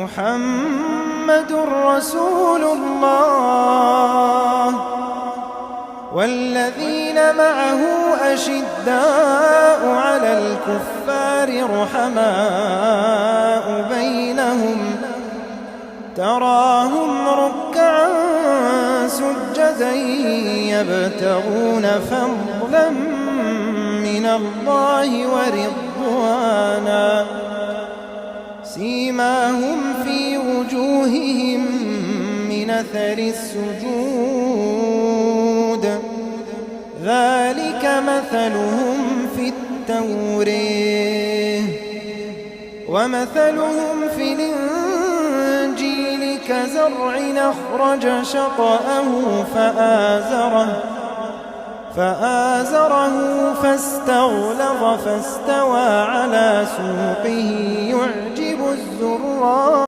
محمد رسول الله والذين معه أشداء على الكفار رحماء بينهم تراهم ركعا سجدا يبتغون فضلا من الله ورضوانا سيماهم في وجوههم من أثر السجود ذلك مثلهم في التوراة ومثلهم في الإنجيل كزرع أخرج شطأه فآزره فاستغلظ فاستوى على سوقه يعجب الزراع